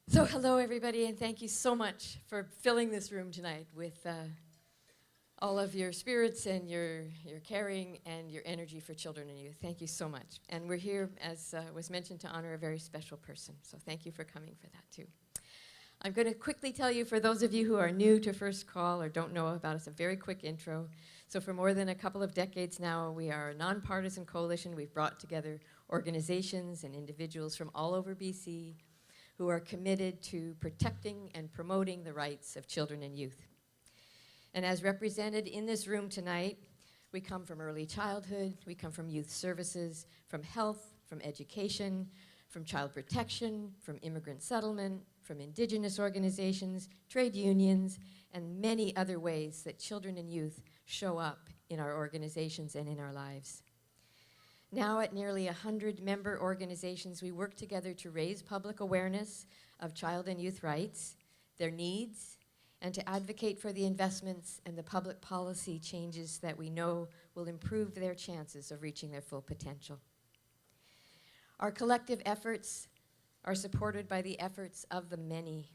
So hello everybody, and thank you so much for filling this room tonight with all of your spirits and your caring and your energy for children and youth. Thank you so much. And we're here, as was mentioned, to honor a very special person. So thank you for coming for that too. I'm going to quickly tell you, for those of you who are new to First Call or don't know about us, a very quick intro. So for more than a couple of decades now, we are a nonpartisan coalition. We've brought together organizations and individuals from all over BC who are committed to protecting and promoting the rights of children and youth. And as represented in this room tonight, we come from early childhood, we come from youth services, from health, from education, from child protection, from immigrant settlement, from Indigenous organizations, trade unions, and many other ways that children and youth show up in our organizations and in our lives. Now at nearly 100 member organizations, we work together to raise public awareness of child and youth rights, their needs, and to advocate for the investments and the public policy changes that we know will improve their chances of reaching their full potential. Our collective efforts are supported by the efforts of the many.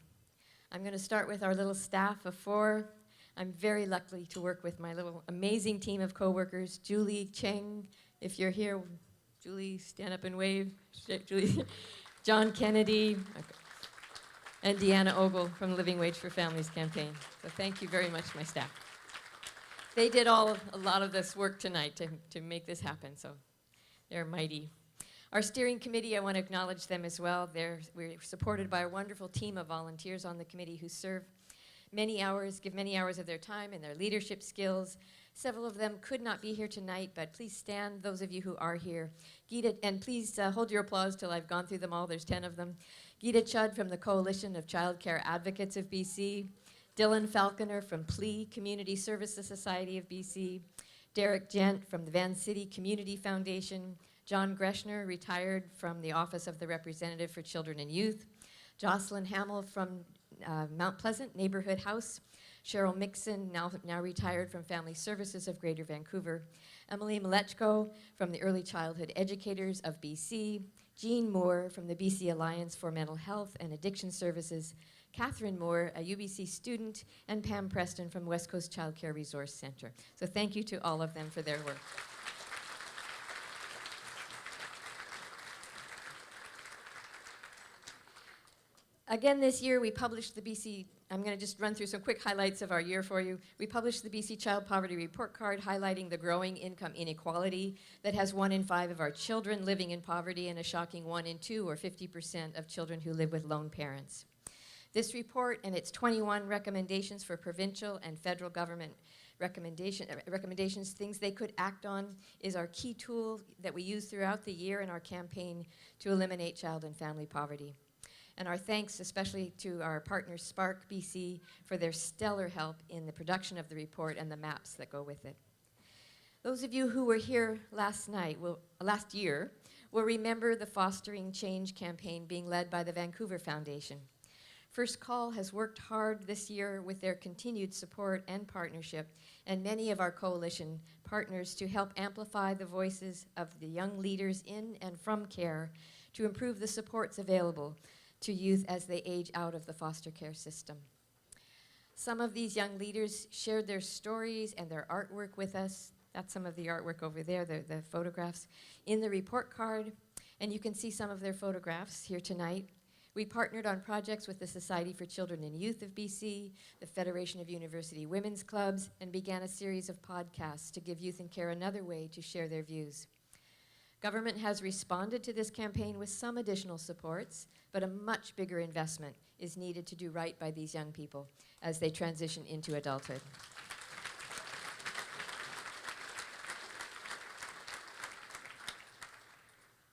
I'm going to start with our little staff of 4. I'm very lucky to work with my little amazing team of coworkers, Julie Cheng. If you're here, Julie, stand up and wave. Julie, John Kennedy, and Deanna Ogle from Living Wage for Families campaign. So thank you very much, my staff. They did a lot of this work tonight to make this happen, so they're mighty. Our steering committee, I want to acknowledge them as well. We're supported by a wonderful team of volunteers on the committee who serve many hours, give many hours of their time and their leadership skills. Several of them could not be here tonight, but please stand, those of you who are here. Geeta, and please hold your applause till I've gone through them all. There's 10 of them. Geeta Chud from the Coalition of Child Care Advocates of BC. Dylan Falconer from PLEA, Community Services Society of BC. Derek Gent from the Van City Community Foundation. John Greshner, retired from the Office of the Representative for Children and Youth. Jocelyn Hamill from Mount Pleasant Neighborhood House. Cheryl Mixon, now retired from Family Services of Greater Vancouver. Emily Malechko from the Early Childhood Educators of BC. Jean Moore from the BC Alliance for Mental Health and Addiction Services. Catherine Moore, a UBC student, and Pam Preston from West Coast Child Care Resource Center. So thank you to all of them for their work. Again, this year we published the BC, I'm going to just run through some quick highlights of our year for you. We published the BC Child Poverty Report Card highlighting the growing income inequality that has 1 in 5 of our children living in poverty and a shocking 1 in 2 or 50% of children who live with lone parents. This report and its 21 recommendations for provincial and federal government recommendations, things they could act on, is our key tool that we use throughout the year in our campaign to eliminate child and family poverty. And our thanks especially to our partner Spark BC for their stellar help in the production of the report and the maps that go with it. Those of you who were here last year will remember the Fostering Change campaign being led by the Vancouver Foundation. First Call has worked hard this year with their continued support and partnership, and many of our coalition partners to help amplify the voices of the young leaders in and from care to improve the supports available to youth as they age out of the foster care system. Some of these young leaders shared their stories and their artwork with us. That's some of the artwork over there, the photographs, in the report card, and you can see some of their photographs here tonight. We partnered on projects with the Society for Children and Youth of BC, the Federation of University Women's Clubs, and began a series of podcasts to give youth in care another way to share their views. Government has responded to this campaign with some additional supports, but a much bigger investment is needed to do right by these young people as they transition into adulthood.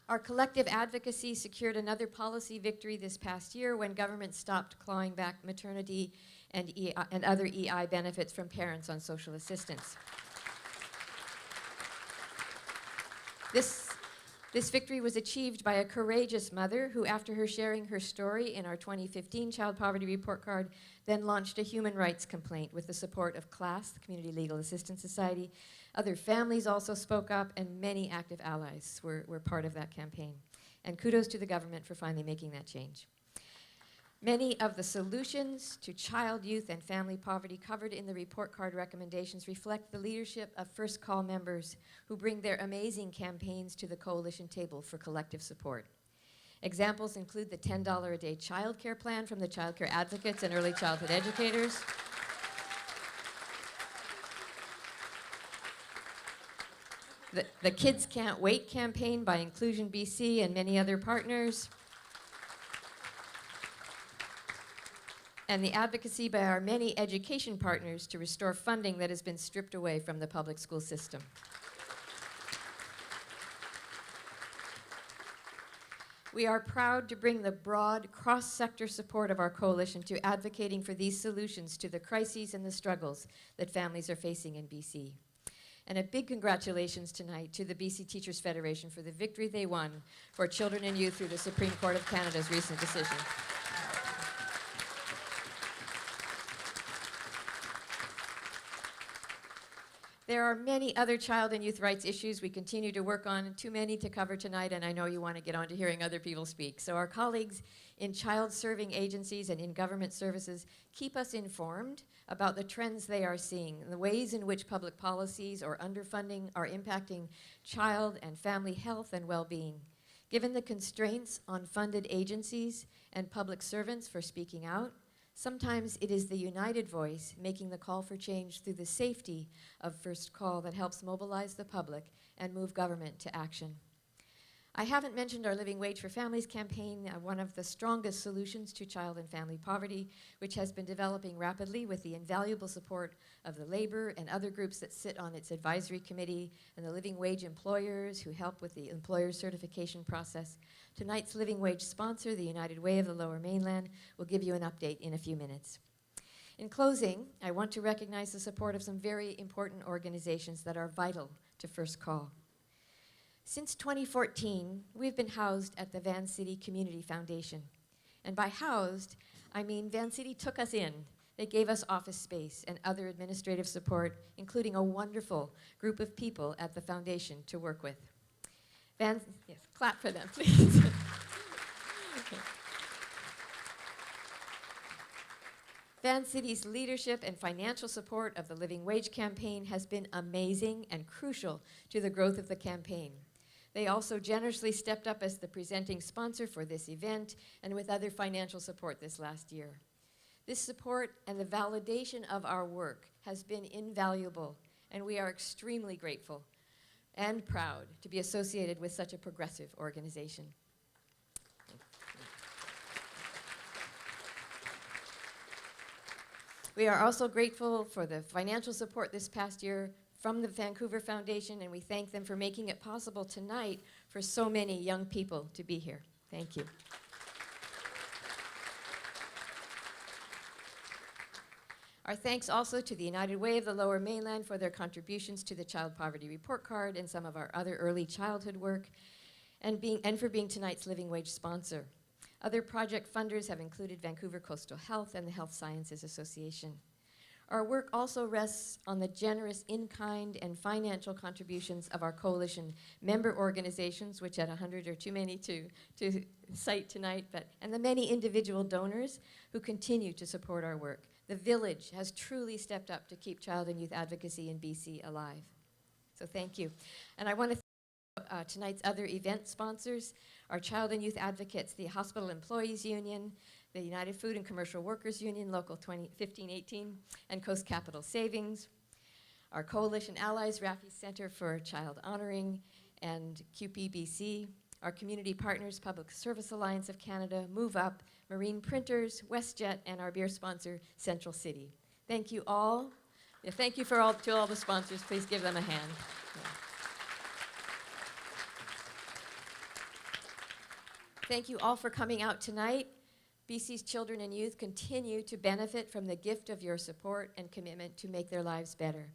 Our collective advocacy secured another policy victory this past year when government stopped clawing back maternity and other EI benefits from parents on social assistance. This victory was achieved by a courageous mother who, after her sharing her story in our 2015 Child Poverty Report Card, then launched a human rights complaint with the support of CLASS, the Community Legal Assistance Society. Other families also spoke up, and many active allies were part of that campaign. And kudos to the government for finally making that change. Many of the solutions to child, youth, and family poverty covered in the report card recommendations reflect the leadership of First Call members who bring their amazing campaigns to the coalition table for collective support. Examples include the $10 a day child care plan from the child care advocates and early childhood educators, the Kids Can't Wait campaign by Inclusion BC and many other partners, and the advocacy by our many education partners to restore funding that has been stripped away from the public school system. We are proud to bring the broad cross-sector support of our coalition to advocating for these solutions to the crises and the struggles that families are facing in BC. And a big congratulations tonight to the BC Teachers Federation for the victory they won for children and youth through the Supreme Court of Canada's recent decision. There are many other child and youth rights issues we continue to work on, too many to cover tonight, and I know you want to get on to hearing other people speak. So our colleagues in child-serving agencies and in government services keep us informed about the trends they are seeing, and the ways in which public policies or underfunding are impacting child and family health and well-being. Given the constraints on funded agencies and public servants for speaking out, sometimes it is the united voice making the call for change through the safety of First Call that helps mobilize the public and move government to action. I haven't mentioned our Living Wage for Families campaign, one of the strongest solutions to child and family poverty, which has been developing rapidly with the invaluable support of the labor and other groups that sit on its advisory committee and the living wage employers who help with the employer certification process. Tonight's Living Wage sponsor, the United Way of the Lower Mainland, will give you an update in a few minutes. In closing, I want to recognize the support of some very important organizations that are vital to First Call. Since 2014, we've been housed at the Van City Community Foundation. And by housed, I mean Van City took us in. They gave us office space and other administrative support, including a wonderful group of people at the foundation to work with. Yes, clap for them, please. Van City's leadership and financial support of the Living Wage campaign has been amazing and crucial to the growth of the campaign. They also generously stepped up as the presenting sponsor for this event and with other financial support this last year. This support and the validation of our work has been invaluable, and we are extremely grateful and proud to be associated with such a progressive organization. We are also grateful for the financial support this past year from the Vancouver Foundation, and we thank them for making it possible tonight for so many young people to be here. Thank you. Our thanks also to the United Way of the Lower Mainland for their contributions to the Child Poverty Report Card and some of our other early childhood work, and for being tonight's Living Wage sponsor. Other project funders have included Vancouver Coastal Health and the Health Sciences Association. Our work also rests on the generous in-kind and financial contributions of our coalition member organizations, which at 100 are too many to cite tonight, and the many individual donors who continue to support our work. The Village has truly stepped up to keep child and youth advocacy in BC alive. So thank you. And I want to thank tonight's other event sponsors, our child and youth advocates, the Hospital Employees Union, the United Food and Commercial Workers Union, Local 1518, and Coast Capital Savings, our coalition allies, Rafi Center for Child Honoring, and QPBC, our community partners, Public Service Alliance of Canada, Move Up, Marine Printers, WestJet, and our beer sponsor, Central City. Thank you all. Yeah, thank you to all the sponsors. Please give them a hand. Yeah. Thank you all for coming out tonight. BC's children and youth continue to benefit from the gift of your support and commitment to make their lives better.